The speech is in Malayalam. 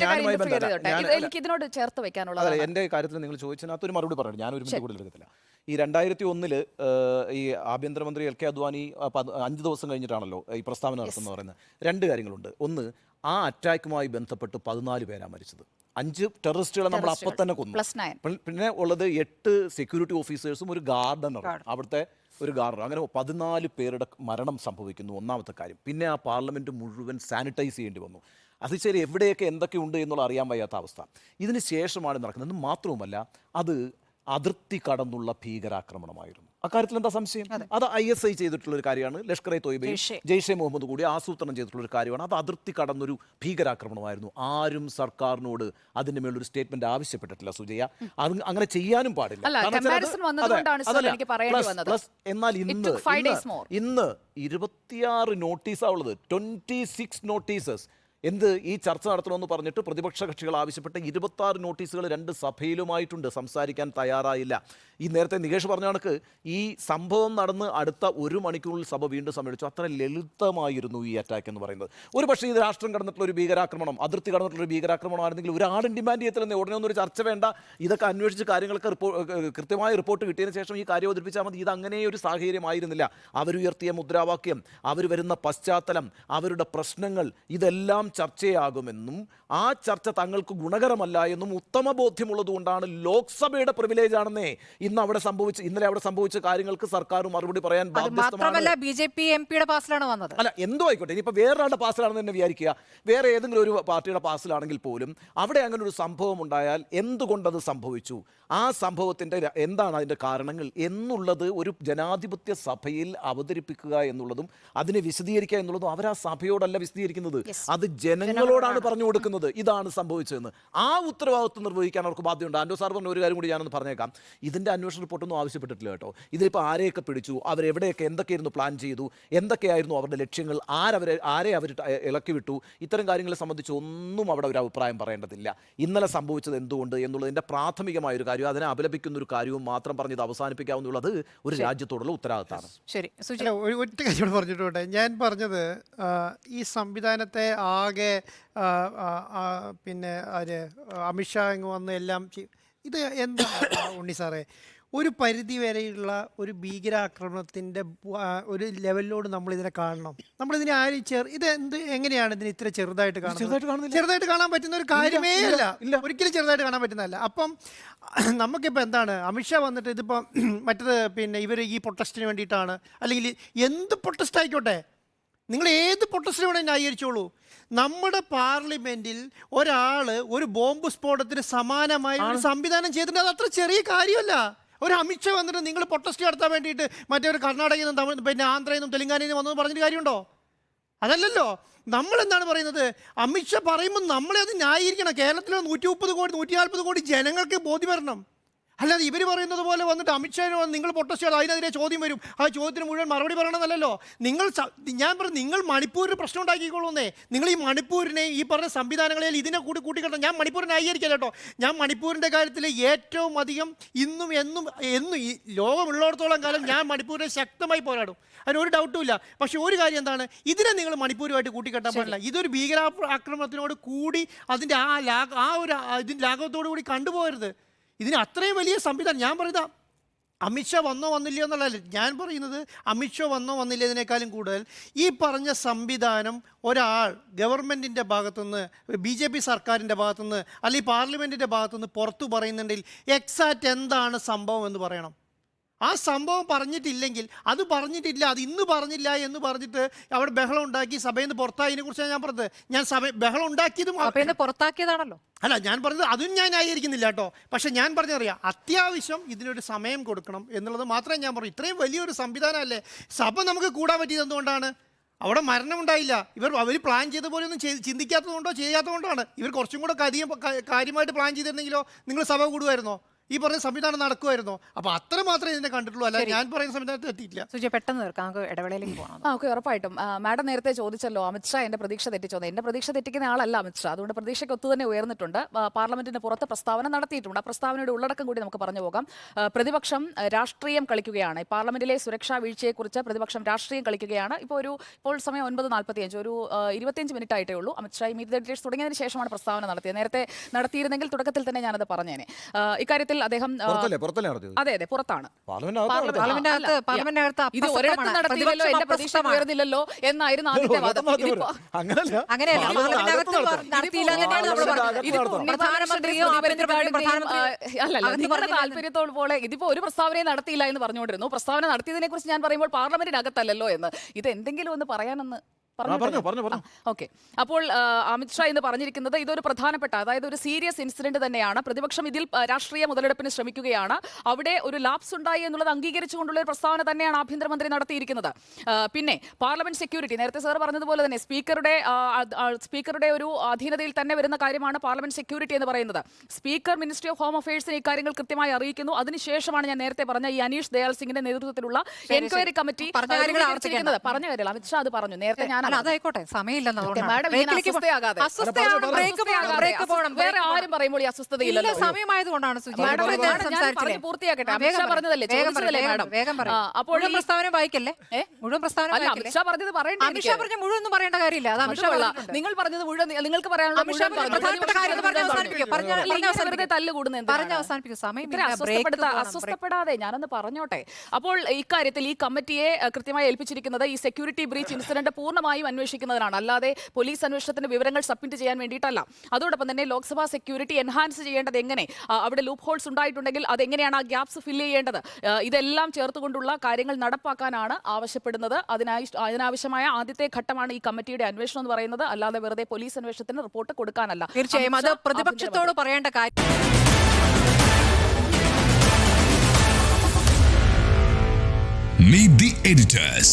ഞാനുമായി എനിക്ക് ഇതിനോട് ചേർത്ത് വെക്കാനുള്ളത് അതെ എന്റെ കാര്യത്തിൽ നിങ്ങൾ ചോദിച്ചതിനകത്ത് ഒരു മറുപടി പറഞ്ഞു. ഞാൻ ഒരു മിനിറ്റ് കൂടുതൽ എടുക്കത്തില്ല. ഈ 2001 ഈ ആഭ്യന്തരമന്ത്രി എൽ കെ അദ്വാനി 5 ദിവസം കഴിഞ്ഞിട്ടാണല്ലോ ഈ പ്രസ്താവന നടത്തുന്നത് പറയുന്നത്. 2 കാര്യങ്ങളുണ്ട്. ഒന്ന്, ആ അറ്റാക്കുമായി ബന്ധപ്പെട്ട് 14 പേരാണ് മരിച്ചത്. 5 ടെററിസ്റ്റുകളെ നമ്മൾ അപ്പം തന്നെ കൊന്നു. പിന്നെ ഉള്ളത് 8 സെക്യൂരിറ്റി ഓഫീസേഴ്സും ഒരു ഗാർഡനറും, അവിടുത്തെ ഒരു ഗാർഡനർ. അങ്ങനെ 14 പേരുടെ മരണം സംഭവിക്കുന്നു. ഒന്നാമത്തെ കാര്യം. പിന്നെ ആ പാർലമെൻറ്റ് മുഴുവൻ സാനിറ്റൈസ് ചെയ്യേണ്ടി വന്നു. അത് ശരി, എവിടെയൊക്കെ എന്തൊക്കെ ഉണ്ട് എന്നുള്ള അറിയാൻ വയ്യാത്ത അവസ്ഥ. ഇതിന് ശേഷമാണ് നടക്കുന്നത്. മാത്രവുമല്ല, അത് അതിർത്തി കടന്നുള്ള ഭീകരാക്രമണമായിരുന്നു. അക്കാര്യത്തിൽ എന്താ സംശയം? അത് ISI ചെയ്തിട്ടുള്ള ഒരു കാര്യമാണ്. ലഷ്കർ എ തോയ്ബയും ജെയ്ഷെ മുഹമ്മദ് കൂടി ആസൂത്രണം ചെയ്തിട്ടുള്ള ഒരു കാര്യമാണ്. അത് അതിർത്തി കടന്നൊരു ഭീകരാക്രമണമായിരുന്നു. ആരും സർക്കാരിനോട് അതിൻ്റെ മേലൊരു സ്റ്റേറ്റ്മെന്റ് ആവശ്യപ്പെട്ടിട്ടില്ല സുജയ. അത് അങ്ങനെ ചെയ്യാനും പാടില്ല. എന്നാൽ ഇന്ന് 26 നോട്ടീസാണ് ഉള്ളത്. 26 നോട്ടീസസ്. എന്ത് ഈ ചർച്ച നടത്തണമെന്ന് പറഞ്ഞിട്ട് പ്രതിപക്ഷ കക്ഷികൾ ആവശ്യപ്പെട്ട 26 നോട്ടീസുകൾ 2 സഭയിലുമായിട്ടുണ്ട്. സംസാരിക്കാൻ തയ്യാറായില്ല. ഈ നേരത്തെ നികേഷ് പറഞ്ഞ കണക്ക് ഈ സംഭവം നടന്ന് അടുത്ത 1 മണിക്കൂറിൽ സഭ വീണ്ടും സമ്മേളിച്ചു. അത്ര ലളിതമായിരുന്നു ഈ അറ്റാക്ക് എന്ന് പറയുന്നത്. ഒരു പക്ഷേ ഇത് രാഷ്ട്രം കടന്നിട്ടുള്ള ഒരു ഭീകരാക്രമണം, അതിർത്തി കടന്നിട്ടുള്ള ഒരു ഭീകരാക്രമണമായിരുന്നെങ്കിൽ ഒരാളും ഡിമാൻഡ് ചെയ്യത്തില്ലെന്നേ. ഉടനെ ഒന്നൊരു ചർച്ച വേണ്ട, ഇതൊക്കെ അന്വേഷിച്ച് കാര്യങ്ങളൊക്കെ കൃത്യമായ റിപ്പോർട്ട് കിട്ടിയതിന് ശേഷം ഈ കാര്യം അവതരിപ്പിച്ചാൽ മതി. ഇത് അങ്ങനെ ഒരു സാഹചര്യമായിരുന്നില്ല. അവരുയർത്തിയ മുദ്രാവാക്യം, അവർ വരുന്ന പശ്ചാത്തലം, അവരുടെ പ്രശ്നങ്ങൾ, ഇതെല്ലാം ചർച്ചയാകുമെന്നും ആ ചർച്ച തങ്ങൾക്ക് ഗുണകരമല്ല എന്നും ഉത്തമ ബോധ്യമുള്ളതുകൊണ്ടാണ് ലോക്സഭയുടെ പ്രിവിലേജ് ആണെന്നേ ഇന്നലെ അവിടെ സംഭവിച്ച കാര്യങ്ങൾക്ക് സർക്കാർ മറുപടി പറയാൻ ബാധ്യസ്ഥമാണ്. ബിജെപി എംപിയുടെ പാസിലാണ് വന്നത്. അല്ല, എന്തോ ആയിക്കോട്ടെ, ഇനിയിപ്പോൾ വേറൊരാളുടെ പാസിലാണെന്ന് തന്നെ വിചാരിക്കുക. വേറെ ഏതെങ്കിലും ഒരു പാർട്ടിയുടെ പാസിലാണെങ്കിൽ പോലും അവിടെ അങ്ങനെ ഒരു സംഭവം ഉണ്ടായാൽ എന്തുകൊണ്ടത് സംഭവിച്ചു, ആ സംഭവത്തിൻ്റെ എന്താണ് അതിൻ്റെ കാരണങ്ങൾ എന്നുള്ളത് ഒരു ജനാധിപത്യ സഭയിൽ അവതരിപ്പിക്കുക എന്നുള്ളതും അതിനെ വിശദീകരിക്കുക എന്നുള്ളതും അവർ ആ സഭയോടല്ല വിശദീകരിക്കുന്നത്. അത് ജനങ്ങളോടാണ് പറഞ്ഞു കൊടുക്കുന്നത് ഇതാണ് സംഭവിച്ചതെന്ന്. ആ ഉത്തരവാദിത്വം നിർവഹിക്കാൻ അവർക്ക് ബാധ്യതയുണ്ട്. ആൻഡോ സാർ പറഞ്ഞ ഒരു കാര്യം കൂടി ഞാനൊന്ന് പറഞ്ഞേക്കാം. ഇതിൻ്റെ അന്വേഷണ റിപ്പോർട്ടൊന്നും ആവശ്യപ്പെട്ടിട്ടില്ല കേട്ടോ. ഇതിലിപ്പോൾ ആരെയൊക്കെ പിടിച്ചു, അവരെവിടെയൊക്കെ എന്തൊക്കെയായിരുന്നു പ്ലാൻ ചെയ്തു, എന്തൊക്കെയായിരുന്നു അവരുടെ ലക്ഷ്യങ്ങൾ, ആരെ അവർ ഇളക്കി വിട്ടു, ഇത്തരം കാര്യങ്ങളെ സംബന്ധിച്ച് ഒന്നും അവിടെ ഒരു അഭിപ്രായം പറയേണ്ടതില്ല. ഇന്നലെ സംഭവിച്ചത് എന്തുകൊണ്ട് എന്നുള്ളതിൻ്റെ പ്രാഥമികമായ ഒരു കാര്യം, അതിനെ അപലപിക്കുന്ന ഒരു കാര്യവും മാത്രം പറഞ്ഞത് അവസാനിപ്പിക്കാവുന്നുള്ളത് ഒരു രാജ്യത്തോടുള്ള ഉത്തരവാദിത്തമാണ്. ശരി, ഒറ്റ കാര്യം പറഞ്ഞിട്ടുണ്ട്. ഞാൻ പറഞ്ഞത് ഈ സംവിധാനത്തെ ആകെ പിന്നെ അമിത്ഷാ ഇങ്ങ് വന്ന് എല്ലാം ഇത് എന്താ ഉണ്ണി സാറേ, ഒരു പരിധി വരെയുള്ള ഒരു ഭീകരാക്രമണത്തിൻ്റെ ഒരു ലെവലിലോട് നമ്മളിതിനെ കാണണം. നമ്മളിതിനെ ഇത് എങ്ങനെയാണ് ഇതിനെ ഇത്ര ചെറുതായിട്ട് കാണുന്നത്? ചെറുതായിട്ട് കാണാൻ പറ്റുന്ന ഒരു കാര്യമേ അല്ല, ഒരിക്കലും ചെറുതായിട്ട് കാണാൻ പറ്റുന്നതല്ല. അപ്പം നമുക്കിപ്പോൾ എന്താണ്, അമിത്ഷാ വന്നിട്ട് ഇതിപ്പം മറ്റത് പിന്നെ ഇവർ ഈ പ്രൊട്ടസ്റ്റിന് വേണ്ടിയിട്ടാണ്, അല്ലെങ്കിൽ എന്ത് പ്രൊട്ടസ്റ്റ് ആയിക്കോട്ടെ, നിങ്ങൾ ഏത് പ്രൊട്ടസ്റ്റിന് വേണമെങ്കിൽ ന്യായീകരിച്ചോളൂ. നമ്മുടെ പാർലമെൻറ്റിൽ ഒരാൾ ഒരു ബോംബ് സ്ഫോടനത്തിന് സമാനമായ ഒരു സംവിധാനം ചെയ്തിട്ടുണ്ട്. അത് അത്ര ചെറിയ കാര്യമല്ല. ഒരു അമിത്ഷാ വന്നിട്ട് നിങ്ങൾ പ്രൊട്ടസ്റ്റ് നടത്താൻ വേണ്ടിയിട്ട് മറ്റൊരു കർണാടകയിൽ നിന്നും പിന്നെ ആന്ധ്രയിൽ നിന്നും തെലങ്കാനയിൽ നിന്നും വന്നു പറഞ്ഞിട്ട് കാര്യമുണ്ടോ? അതല്ലല്ലോ. നമ്മളെന്താണ് പറയുന്നത്? അമിത്ഷാ പറയുമ്പോൾ നമ്മളെ അത് ന്യായീകരിക്കണം. കേരളത്തിലെ 130 കോടി 140 കോടി ജനങ്ങൾക്ക് ബോധ്യം വരണം. അല്ലാതെ ഇവർ പറയുന്നത് പോലെ വന്നിട്ട് അമിത്ഷാന് നിങ്ങൾ പ്രൊട്ടസ്റ്റ് ചെയ്ത് അതിനെതിരെ ചോദ്യം വരും, ആ ചോദ്യത്തിന് മുഴുവൻ മറുപടി പറയണമെന്നല്ലോ. ഞാൻ പറഞ്ഞു, നിങ്ങൾ മണിപ്പൂരിന് പ്രശ്നം ഉണ്ടാക്കിക്കൊള്ളുന്നേ. നിങ്ങൾ ഈ മണിപ്പൂരിനെ ഈ പറഞ്ഞ സംവിധാനങ്ങളിൽ ഇതിനെ കൂട്ടിക്കെട്ടണം. ഞാൻ മണിപ്പൂരിനെ ന്യായീകരിക്കാം കേട്ടോ. ഞാൻ മണിപ്പൂരിൻ്റെ കാര്യത്തിൽ ഏറ്റവും അധികം എന്നും ഈ ലോകമുള്ളിടത്തോളം കാലം ഞാൻ മണിപ്പൂരിനെ ശക്തമായി പോരാടും, അതിനൊരു ഡൗട്ടും ഇല്ല. പക്ഷെ ഒരു കാര്യം എന്താണ്, ഇതിനെ നിങ്ങൾ മണിപ്പൂരുമായിട്ട് കൂട്ടിക്കെട്ടാൻ പാടില്ല. ഇതൊരു ഭീകരാക്രമണത്തിനോട് കൂടി അതിൻ്റെ ആ ഒരു ഇതിൻ്റെ ലാഘവത്തോടു കൂടി കണ്ടുപോകരുത്. ഇതിന് അത്രയും വലിയ സംവിധാനം. ഞാൻ പറയുന്നത് അമിത്ഷാ വന്നോ വന്നില്ലയോ എന്നുള്ളതല്ല ഞാൻ പറയുന്നത്. അമിത്ഷാ വന്നോ വന്നില്ല ഇതിനേക്കാളും കൂടുതൽ ഈ പറഞ്ഞ സംവിധാനം ഒരാൾ ഗവൺമെൻറ്റിൻ്റെ ഭാഗത്തുനിന്ന്, BJP സർക്കാരിൻ്റെ ഭാഗത്തുനിന്ന്, അല്ലെങ്കിൽ പാർലമെൻറ്റിൻ്റെ ഭാഗത്തുനിന്ന് പുറത്തു പറയുന്നുണ്ടെങ്കിൽ എക്സാക്റ്റ് എന്താണ് സംഭവം എന്ന് പറയണം. ആ സംഭവം പറഞ്ഞിട്ടില്ലെങ്കിൽ, അത് പറഞ്ഞിട്ടില്ല, അത് ഇന്ന് പറഞ്ഞില്ല എന്ന് പറഞ്ഞിട്ട് അവിടെ ബഹളം ഉണ്ടാക്കി സഭയിൽ നിന്ന് പുറത്തായതിനെ കുറിച്ചാണ് ഞാൻ പറഞ്ഞത്. ഞാൻ ബഹളം ഉണ്ടാക്കിയതും പുറത്താക്കിയതാണല്ലോ. അല്ല, ഞാൻ പറഞ്ഞത് അതും ഞാൻ ന്യായീകരിക്കുന്നില്ല കേട്ടോ. പക്ഷെ ഞാൻ പറഞ്ഞറിയാം, അത്യാവശ്യം ഇതിനൊരു സമയം കൊടുക്കണം എന്നുള്ളത് മാത്രമേ ഞാൻ പറയൂ. ഇത്രയും വലിയൊരു സംവിധാനമല്ലേ, സഭ നമുക്ക് കൂടാൻ പറ്റിയത് എന്തുകൊണ്ടാണ്? അവിടെ മരണമുണ്ടായില്ല. അവർ പ്ലാൻ ചെയ്ത പോലെ ഒന്നും ചിന്തിക്കാത്തതുകൊണ്ടോ ചെയ്യാത്തതുകൊണ്ടാണ്. ഇവർ കുറച്ചും കൂടെ കാര്യമായിട്ട് പ്ലാൻ ചെയ്തിരുന്നെങ്കിലോ നിങ്ങൾ സഭ കൂടുമായിരുന്നോ? ഈ പറഞ്ഞ സംവിധാനം നടക്കുമായിരുന്നോ? അപ്പൊ അത്ര മാത്രമേ ഇതിനെ കണ്ടിട്ടുള്ളൂ, അല്ല ഞാൻ പറയുന്ന സംവിധാനത്തിൽ എത്തിയിട്ടില്ല. സുജയ പെട്ടെന്ന് തീർക്കാം, നമുക്ക് ഇടവേളയിലേക്ക് പോകണം. ഓക്കെ, ഉറപ്പായിട്ടും. മാഡം നേരത്തെ ചോദിച്ചല്ലോ അമിത്ഷാ എന്റെ പ്രതീക്ഷ തെറ്റിച്ചോന്ന്. എന്റെ പ്രതീക്ഷ തെറ്റിക്കുന്ന ആളല്ല അമിത്ഷാ, അതുകൊണ്ട് പ്രതീക്ഷയ്ക്ക് ഒത്തു തന്നെ ഉയർന്നിട്ടുണ്ട്. പാർലമെന്റിന് പുറത്ത് പ്രസ്താവന നടത്തിയിട്ടുണ്ട്. ആ പ്രസ്താവനയുടെ ഉള്ളടക്കം കൂടി നമുക്ക് പറഞ്ഞു പോകാം. പ്രതിപക്ഷം രാഷ്ട്രീയം കളിക്കുകയാണ്. പാർലമെന്റിലെ സുരക്ഷാ വീഴ്ചയെക്കുറിച്ച് പ്രതിപക്ഷം രാഷ്ട്രീയം കളിക്കുകയാണ്. ഇപ്പോൾ സമയം 9:45, ഒരു 25 മിനിറ്റ് ആയിട്ടേ ഉള്ളൂ. അമിത്ഷാ ഈ മീറ്റ് ദ ലീഡേഴ്സ് തുടങ്ങിയതിന് ശേഷമാണ് പ്രസ്താവന നടത്തിയത്. നേരത്തെ നടത്തിയിരുന്നെങ്കിൽ തുടക്കത്തിൽ തന്നെ ഞാനത് പറഞ്ഞേനെ. ഇക്കാര്യത്തിൽ അദ്ദേഹം അതെ പുറത്താണ്, പാർലമെന്റിനകത്ത് ഇത് ഒരിടത്തും നടത്തിയില്ലല്ലോ, എന്റെ പ്രതീക്ഷ ഉയർന്നില്ലല്ലോ എന്നായിരുന്നു ആദ്യത്തെ വാദം. താല്പര്യത്തോട് പോലെ ഇതിപ്പോ ഒരു പ്രസ്താവനയും നടത്തിയില്ല എന്ന് പറഞ്ഞുകൊണ്ടിരുന്നു. പ്രസ്താവന നടത്തിയതിനെ കുറിച്ച് ഞാൻ പറയുമ്പോൾ പാർലമെന്റിനകത്തല്ലോ എന്ന്. ഇത് എന്തെങ്കിലും ഒന്ന് പറയാനെന്ന് ഓക്കെ. അപ്പോൾ അമിത്ഷാ എന്ന് പറഞ്ഞിരിക്കുന്നത് ഇതൊരു പ്രധാനപ്പെട്ട, അതായത് ഒരു സീരിയസ് ഇൻസിഡന്റ് തന്നെയാണ്. പ്രതിപക്ഷം ഇതിൽ രാഷ്ട്രീയ മുതലെടുപ്പിന് ശ്രമിക്കുകയാണ്. അവിടെ ഒരു ലാപ്സ് ഉണ്ടായി എന്നുള്ളത് അംഗീകരിച്ചുകൊണ്ടുള്ള ഒരു പ്രസ്താവന തന്നെയാണ് ആഭ്യന്തരമന്ത്രി നടത്തിയിരിക്കുന്നത്. പിന്നെ പാർലമെന്റ് സെക്യൂരിറ്റി, നേരത്തെ സാർ പറഞ്ഞതുപോലെ തന്നെ സ്പീക്കറുടെ ഒരു അധീനതയിൽ തന്നെ വരുന്ന കാര്യമാണ് പാർലമെന്റ് സെക്യൂരിറ്റി എന്ന് പറയുന്നത്. സ്പീക്കർ മിനിസ്ട്രി ഓഫ് ഹോം അഫയേഴ്സിന് ഇക്കാര്യങ്ങൾ കൃത്യമായി അറിയിക്കുന്നു. അതിനുശേഷമാണ് ഞാൻ നേരത്തെ പറഞ്ഞ ഈ അനീഷ് ദയാൽ സിംഗിന്റെ നേതൃത്വത്തിലുള്ള എൻക്വയറി കമ്മറ്റി പറഞ്ഞു കാര്യങ്ങൾ. അമിത്ഷാ അത് പറഞ്ഞു നേരത്തെ. അതായിക്കോട്ടെ, സമയമില്ലെന്ന് വേറെ ആരും പറയുമ്പോൾ ഈ അസ്വസ്ഥതയില്ല. സമയമായതുകൊണ്ടാണ് പൂർത്തിയാക്കട്ടെ. അമിത്ഷാ പറഞ്ഞതല്ലേ, അപ്പോൾ പ്രസ്താവന വായിക്കല്ലേ, മുഴുവൻ പ്രസ്താവന അമിത്ഷാ പറഞ്ഞത് പറയണ്ട. അമിത്ഷാ പറഞ്ഞ മുഴുവൻ ഒന്നും പറയേണ്ട കാര്യമില്ല. അത് അമിത്ഷാ നിങ്ങൾ പറഞ്ഞത് മുഴുവൻ നിങ്ങൾക്ക് പറയാനുള്ള അസ്വസ്ഥപ്പെടാതെ ഞാനൊന്ന് പറഞ്ഞോട്ടെ. അപ്പോൾ ഇക്കാര്യത്തിൽ ഈ കമ്മിറ്റിയെ കൃത്യമായി ഏൽപ്പിച്ചിരിക്കുന്നത് ഈ സെക്യൂരിറ്റി ബ്രീച്ച് ഇൻസിഡന്റ് പൂർണ്ണമായും അന്വേഷിക്കുന്നതിനാണ്, അല്ലാതെ പോലീസ് അന്വേഷണത്തിന് വിവരങ്ങൾ സബ്മിറ്റ് ചെയ്യാൻ വേണ്ടിയിട്ടല്ല. അതോടൊപ്പം തന്നെ ലോക്സഭാ സെക്യൂരിറ്റി എൻഹാൻസ് ചെയ്യേണ്ടത് എങ്ങനെ, അവിടെ ലൂപ്പ് ഹോൾസ് ഉണ്ടായിട്ടുണ്ടെങ്കിൽ അതെങ്ങനെയാണ് ആ ഗ്യാപ്സ് ഫില്ല് ചെയ്യേണ്ടത്, ഇതെല്ലാം ചേർത്തുകൊണ്ടുള്ള കാര്യങ്ങൾ നടപ്പാക്കാനാണ് ആവശ്യപ്പെടുന്നത്. അതിനാവശ്യമായ ആദ്യത്തെ ഘട്ടമാണ് ഈ കമ്മിറ്റിയുടെ അന്വേഷണം എന്ന് പറയുന്നത്, അല്ലാതെ വെറുതെ പോലീസ് അന്വേഷണത്തിന് റിപ്പോർട്ട് കൊടുക്കാനല്ല. തീർച്ചയായും അത് പ്രതിപക്ഷത്തോട് പറയേണ്ട കാര്യം. Meet the editors.